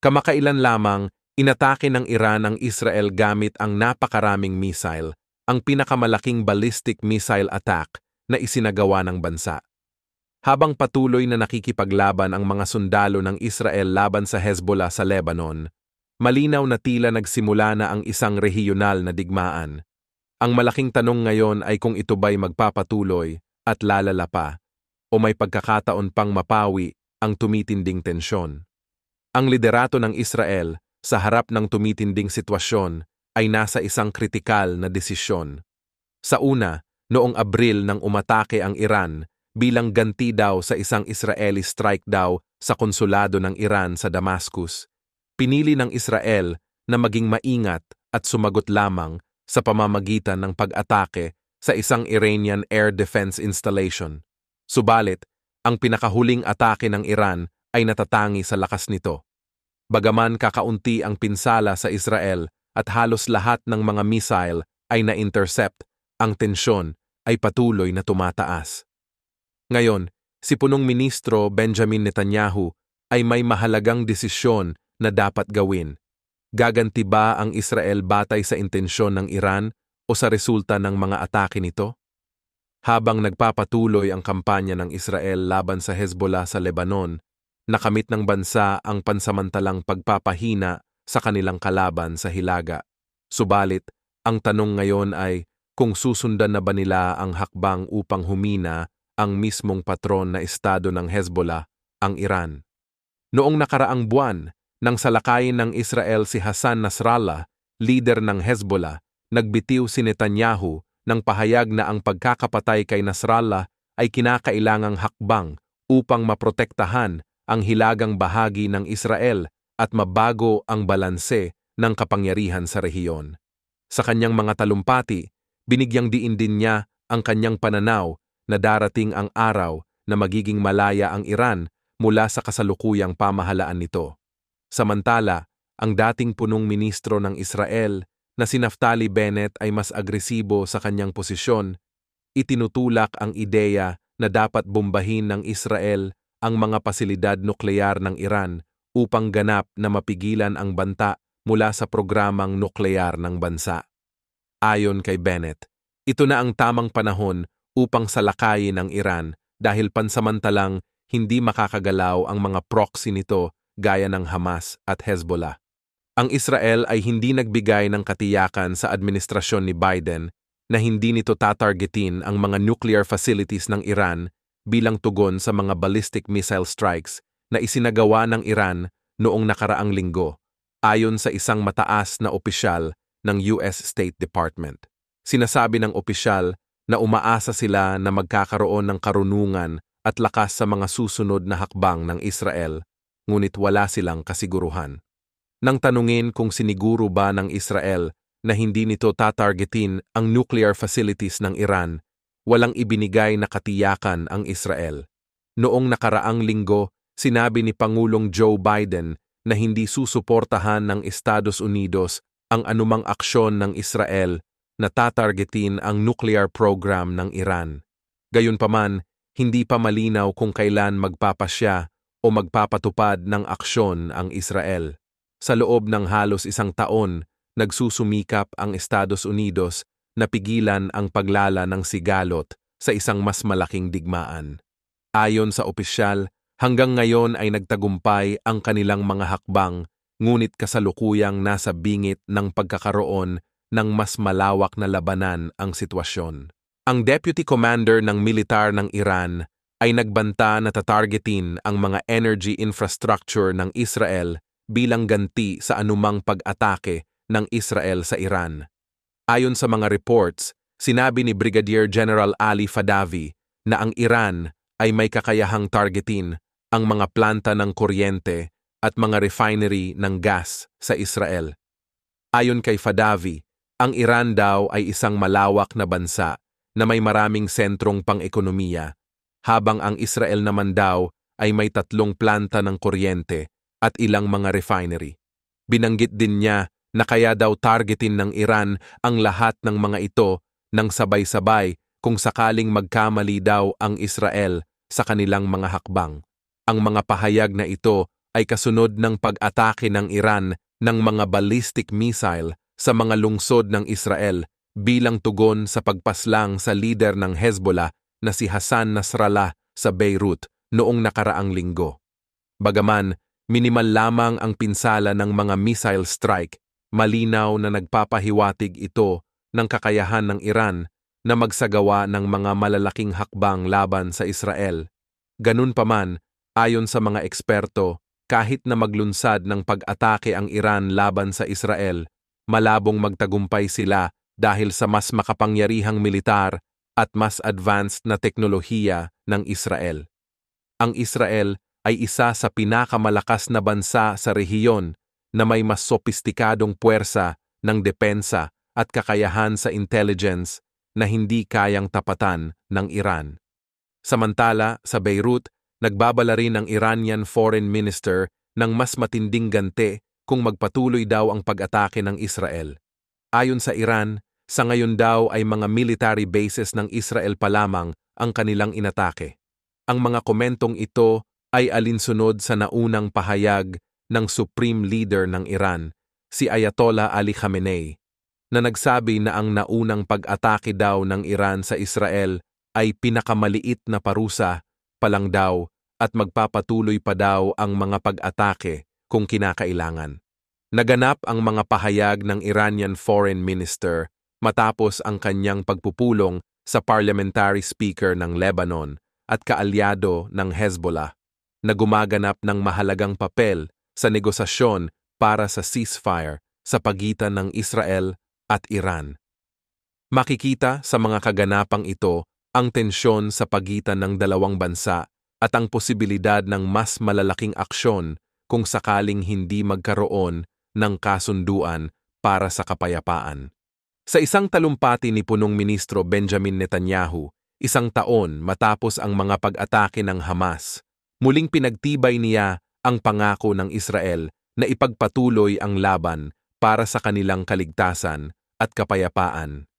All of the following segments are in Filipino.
Kamakailan lamang, inatake ng Iran ang Israel gamit ang napakaraming missile, ang pinakamalaking ballistic missile attack na isinagawa ng bansa. Habang patuloy na nakikipaglaban ang mga sundalo ng Israel laban sa Hezbollah sa Lebanon, malinaw na tila nagsimula na ang isang rehiyonal na digmaan. Ang malaking tanong ngayon ay kung ito ba'y magpapatuloy at lalala pa, o may pagkakataon pang mapawi ang tumitinding tensyon. Ang liderato ng Israel sa harap ng tumitinding sitwasyon ay nasa isang kritikal na desisyon. Sa una, noong Abril nang umatake ang Iran bilang ganti daw sa isang Israeli strike daw sa konsulado ng Iran sa Damascus, pinili ng Israel na maging maingat at sumagot lamang sa pamamagitan ng pag-atake sa isang Iranian air defense installation. Subalit, ang pinakahuling atake ng Iran ay natatangi sa lakas nito. Bagaman kakaunti ang pinsala sa Israel at halos lahat ng mga missile ay na-intercept, ang tensyon ay patuloy na tumataas. Ngayon, si Punong Ministro Benjamin Netanyahu ay may mahalagang desisyon na dapat gawin. Gaganti ba ang Israel batay sa intensyon ng Iran o sa resulta ng mga atake nito? Habang nagpapatuloy ang kampanya ng Israel laban sa Hezbollah sa Lebanon, nakamit ng bansa ang pansamantalang pagpapahina sa kanilang kalaban sa Hilaga. Subalit, ang tanong ngayon ay kung susundan na ba nila ang hakbang upang humina ang mismong patron na estado ng Hezbollah, ang Iran. Noong nakaraang buwan, nang salakayin ng Israel si Hassan Nasrallah, leader ng Hezbollah, nagbitiw si Netanyahu ng pahayag na ang pagkakapatay kay Nasrallah ay kinakailangang hakbang upang maprotektahan ang hilagang bahagi ng Israel at mabago ang balanse ng kapangyarihan sa rehiyon. Sa kanyang mga talumpati, binigyang diin din niya ang kanyang pananaw na darating ang araw na magiging malaya ang Iran mula sa kasalukuyang pamahalaan nito. Samantala, ang dating punong ministro ng Israel na si Naftali Bennett ay mas agresibo sa kanyang posisyon. Itinutulak ang ideya na dapat bombahin ng Israel ang mga pasilidad nukleyar ng Iran upang ganap na mapigilan ang banta mula sa programang nukleyar ng bansa. Ayon kay Bennett, ito na ang tamang panahon upang salakayin ang Iran dahil pansamantalang hindi makakagalaw ang mga proxy nito gaya ng Hamas at Hezbollah. Ang Israel ay hindi nagbigay ng katiyakan sa administrasyon ni Biden na hindi nito tatargetin ang mga nuclear facilities ng Iran bilang tugon sa mga ballistic missile strikes na isinagawa ng Iran noong nakaraang linggo, ayon sa isang mataas na opisyal ng US State Department. Sinasabi ng opisyal na umaasa sila na magkakaroon ng karunungan at lakas sa mga susunod na hakbang ng Israel, ngunit wala silang kasiguruhan. Nang tanungin kung siniguro ba ng Israel na hindi nito tatargetin ang nuclear facilities ng Iran, walang ibinigay na katiyakan ang Israel. Noong nakaraang linggo, sinabi ni Pangulong Joe Biden na hindi susuportahan ng Estados Unidos ang anumang aksyon ng Israel na tatargetin ang nuclear program ng Iran. Gayunpaman, hindi pa malinaw kung kailan magpapasya o magpapatupad ng aksyon ang Israel. Sa loob ng halos isang taon, nagsusumikap ang Estados Unidos na pigilan ang paglala ng sigalot sa isang mas malaking digmaan. Ayon sa opisyal, hanggang ngayon ay nagtagumpay ang kanilang mga hakbang, ngunit kasalukuyang nasa bingit ng pagkakaroon ng mas malawak na labanan ang sitwasyon. Ang Deputy Commander ng Militar ng Iran ay nagbanta na tatargetin ang mga energy infrastructure ng Israel bilang ganti sa anumang pag-atake ng Israel sa Iran. Ayon sa mga reports, sinabi ni Brigadier General Ali Fadavi na ang Iran ay may kakayahang targetin ang mga planta ng kuryente at mga refinery ng gas sa Israel. Ayon kay Fadavi, ang Iran daw ay isang malawak na bansa na may maraming sentrong pang-ekonomiya, habang ang Israel naman daw ay may 3 planta ng kuryente at ilang mga refinery. Binanggit din niya na kaya daw targetin ng Iran ang lahat ng mga ito nang sabay-sabay kung sakaling magkamali daw ang Israel sa kanilang mga hakbang. Ang mga pahayag na ito ay kasunod ng pag-atake ng Iran ng mga ballistic missile sa mga lungsod ng Israel bilang tugon sa pagpaslang sa lider ng Hezbollah na si Hassan Nasrallah sa Beirut noong nakaraang linggo. Bagaman, minimal lamang ang pinsala ng mga missile strike, malinaw na nagpapahiwatig ito ng kakayahan ng Iran na magsagawa ng mga malalaking hakbang laban sa Israel. Ganun pa man, ayon sa mga eksperto, kahit na maglunsad ng pag-atake ang Iran laban sa Israel, malabong magtagumpay sila dahil sa mas makapangyarihang militar at mas advanced na teknolohiya ng Israel. Ang Israel ay isa sa pinakamalakas na bansa sa rehiyon na may mas sopistikadong puwersa ng depensa at kakayahan sa intelligence na hindi kayang tapatan ng Iran. Samantala, sa Beirut, nagbabala rin ang Iranian Foreign Minister ng mas matinding ganti kung magpatuloy daw ang pag-atake ng Israel. Ayon sa Iran, sa ngayon daw ay mga military bases ng Israel pa lamang ang kanilang inatake. Ang mga komentong ito ay alinsunod sa naunang pahayag ng Supreme Leader ng Iran, si Ayatollah Ali Khamenei, na nagsabi na ang naunang pag-atake daw ng Iran sa Israel ay pinakamaliit na parusa pa lang daw at magpapatuloy pa daw ang mga pag-atake kung kinakailangan. Naganap ang mga pahayag ng Iranian Foreign Minister matapos ang kanyang pagpupulong sa parliamentary speaker ng Lebanon at kaalyado ng Hezbollah na gumaganap ng mahalagang papel sa negosasyon para sa ceasefire sa pagitan ng Israel at Iran. Makikita sa mga kaganapang ito ang tensyon sa pagitan ng dalawang bansa at ang posibilidad ng mas malalaking aksyon kung sakaling hindi magkaroon ng kasunduan para sa kapayapaan. Sa isang talumpati ni Punong Ministro Benjamin Netanyahu, isang taon matapos ang mga pag-atake ng Hamas, muling pinagtibay niya ang pangako ng Israel na ipagpatuloy ang laban para sa kanilang kaligtasan at kapayapaan.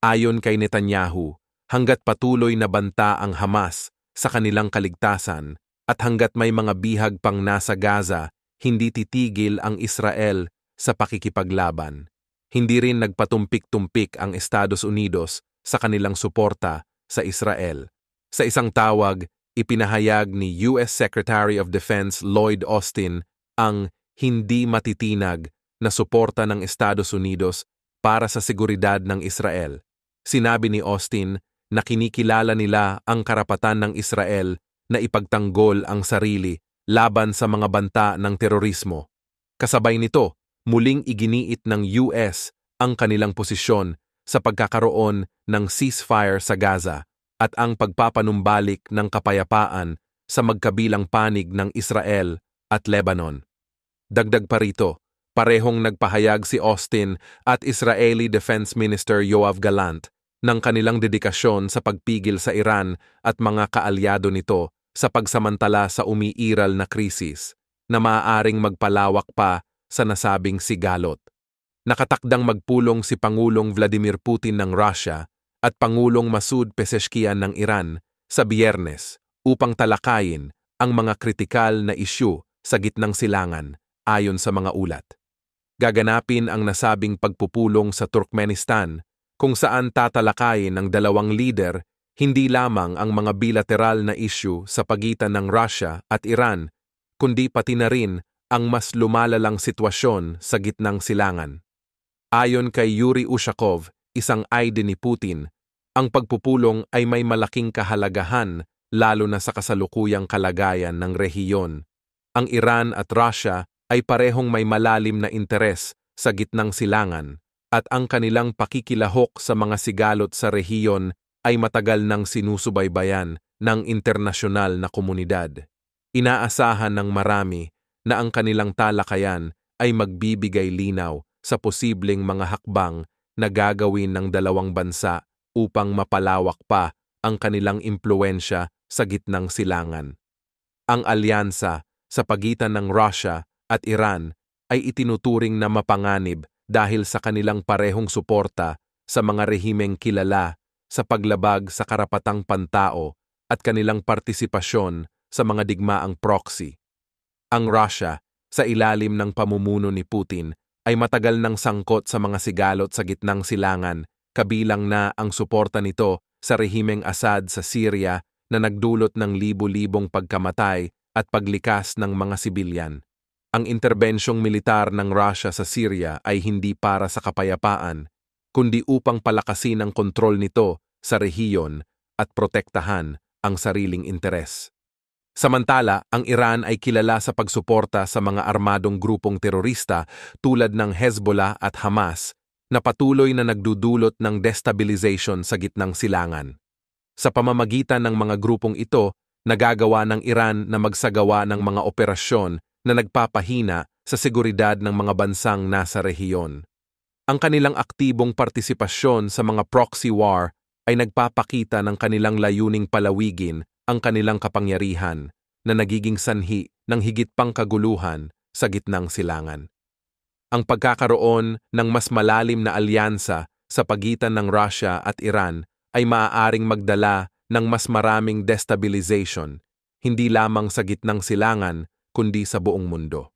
Ayon kay Netanyahu, hanggat patuloy na banta ang Hamas sa kanilang kaligtasan at hanggat may mga bihag pang nasa Gaza, hindi titigil ang Israel sa pakikipaglaban. Hindi rin nagpatumpik-tumpik ang Estados Unidos sa kanilang suporta sa Israel. Sa isang tawag, ipinahayag ni US Secretary of Defense Lloyd Austin ang hindi matitinag na suporta ng Estados Unidos para sa seguridad ng Israel. Sinabi ni Austin na kinikilala nila ang karapatan ng Israel na ipagtanggol ang sarili laban sa mga banta ng terorismo. Kasabay nito, muling iginiit ng US ang kanilang posisyon sa pagkakaroon ng ceasefire sa Gaza at ang pagpapanumbalik ng kapayapaan sa magkabilang panig ng Israel at Lebanon. Dagdag pa rito, parehong nagpahayag si Austin at Israeli Defense Minister Yoav Gallant ng kanilang dedikasyon sa pagpigil sa Iran at mga kaalyado nito sa pagsamantala sa umiiral na krisis na maaaring magpalawak pa sa nasabing sigalot. Nakatakdang magpulong si Pangulong Vladimir Putin ng Russia at Pangulong Masoud Pezeshkian ng Iran sa Biyernes upang talakayin ang mga kritikal na isyu sa gitnang silangan ayon sa mga ulat. Gaganapin ang nasabing pagpupulong sa Turkmenistan kung saan tatalakayin ng dalawang lider hindi lamang ang mga bilateral na isyu sa pagitan ng Russia at Iran, kundi pati na rin ang mas lumalalang sitwasyon sa gitnang silangan. Ayon kay Yuri Ushakov, isang aide ni Putin, ang pagpupulong ay may malaking kahalagahan lalo na sa kasalukuyang kalagayan ng rehiyon. Ang Iran at Russia ay parehong may malalim na interes sa gitnang silangan at ang kanilang pakikilahok sa mga sigalot sa rehiyon ay matagal nang sinusubaybayan ng internasyonal na komunidad. Inaasahan ng marami na ang kanilang talakayan ay magbibigay linaw sa posibleng mga hakbang na gagawin ng dalawang bansa upang mapalawak pa ang kanilang impluwensya sa gitnang silangan. Ang alyansa sa pagitan ng Russia at Iran ay itinuturing na mapanganib dahil sa kanilang parehong suporta sa mga rehimeng kilala sa paglabag sa karapatang pantao at kanilang partisipasyon sa mga digmaang proxy. Ang Russia, sa ilalim ng pamumuno ni Putin, ay matagal nang sangkot sa mga sigalot sa gitnang silangan, kabilang na ang suporta nito sa rehimeng Assad sa Syria na nagdulot ng libu-libong pagkamatay at paglikas ng mga sibilyan. Ang interbensyong militar ng Russia sa Syria ay hindi para sa kapayapaan, kundi upang palakasin ang kontrol nito sa rehiyon at protektahan ang sariling interes. Samantala, ang Iran ay kilala sa pagsuporta sa mga armadong grupong terorista tulad ng Hezbollah at Hamas na patuloy na nagdudulot ng destabilization sa gitnang silangan. Sa pamamagitan ng mga grupong ito, nagagawa ng Iran na magsagawa ng mga operasyon na nagpapahina sa seguridad ng mga bansang nasa rehiyon. Ang kanilang aktibong partisipasyon sa mga proxy war ay nagpapakita ng kanilang layuning palawigin ang kanilang kapangyarihan na nagiging sanhi ng higit pang kaguluhan sa gitnang silangan. Ang pagkakaroon ng mas malalim na alyansa sa pagitan ng Russia at Iran ay maaaring magdala ng mas maraming destabilization, hindi lamang sa gitnang silangan kundi sa buong mundo.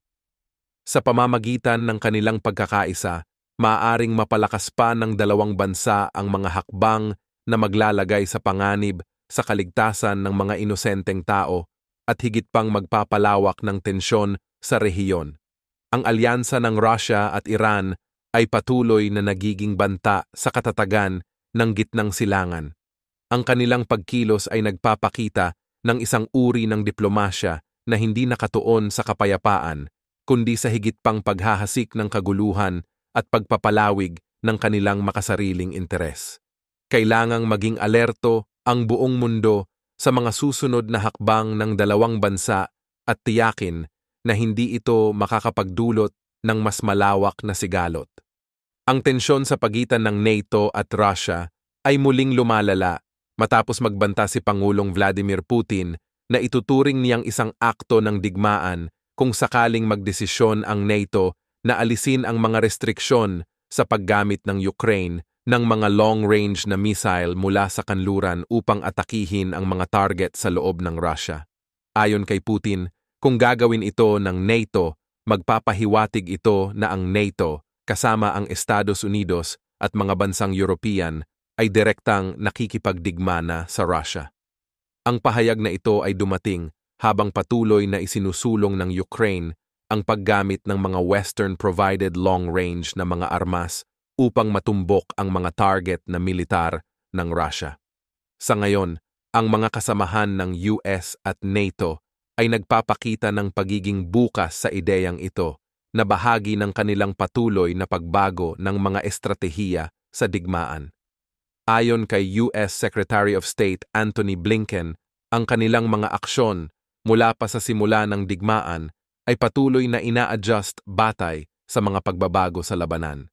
Sa pamamagitan ng kanilang pagkakaisa, maaaring mapalakas pa ng dalawang bansa ang mga hakbang na maglalagay sa panganib sa kaligtasan ng mga inosenteng tao at higit pang magpapalawak ng tensyon sa rehiyon. Ang alyansa ng Russia at Iran ay patuloy na nagiging banta sa katatagan ng gitnang silangan. Ang kanilang pagkilos ay nagpapakita ng isang uri ng diplomasya na hindi nakatuon sa kapayapaan, kundi sa higit pang paghahasik ng kaguluhan at pagpapalawig ng kanilang makasariling interes. Kailangang maging alerto ang buong mundo sa mga susunod na hakbang ng dalawang bansa at tiyakin na hindi ito makakapagdulot ng mas malawak na sigalot. Ang tensyon sa pagitan ng NATO at Russia ay muling lumalala matapos magbanta si Pangulong Vladimir Putin na ituturing niyang isang akto ng digmaan kung sakaling magdesisyon ang NATO na alisin ang mga restriksyon sa paggamit ng Ukraine ng mga long-range na missile mula sa kanluran upang atakihin ang mga target sa loob ng Russia. Ayon kay Putin, kung gagawin ito ng NATO, magpapahiwatig ito na ang NATO, kasama ang Estados Unidos at mga bansang European, ay direktang nakikipagdigma na sa Russia. Ang pahayag na ito ay dumating habang patuloy na isinusulong ng Ukraine ang paggamit ng mga Western-provided long-range na mga armas upang matumbok ang mga target na militar ng Russia. Sa ngayon, ang mga kasamahan ng US at NATO ay nagpapakita ng pagiging bukas sa ideyang ito na bahagi ng kanilang patuloy na pagbago ng mga estratehiya sa digmaan. Ayon kay US Secretary of State Antony Blinken, ang kanilang mga aksyon mula pa sa simula ng digmaan ay patuloy na ina-adjust batay sa mga pagbabago sa labanan.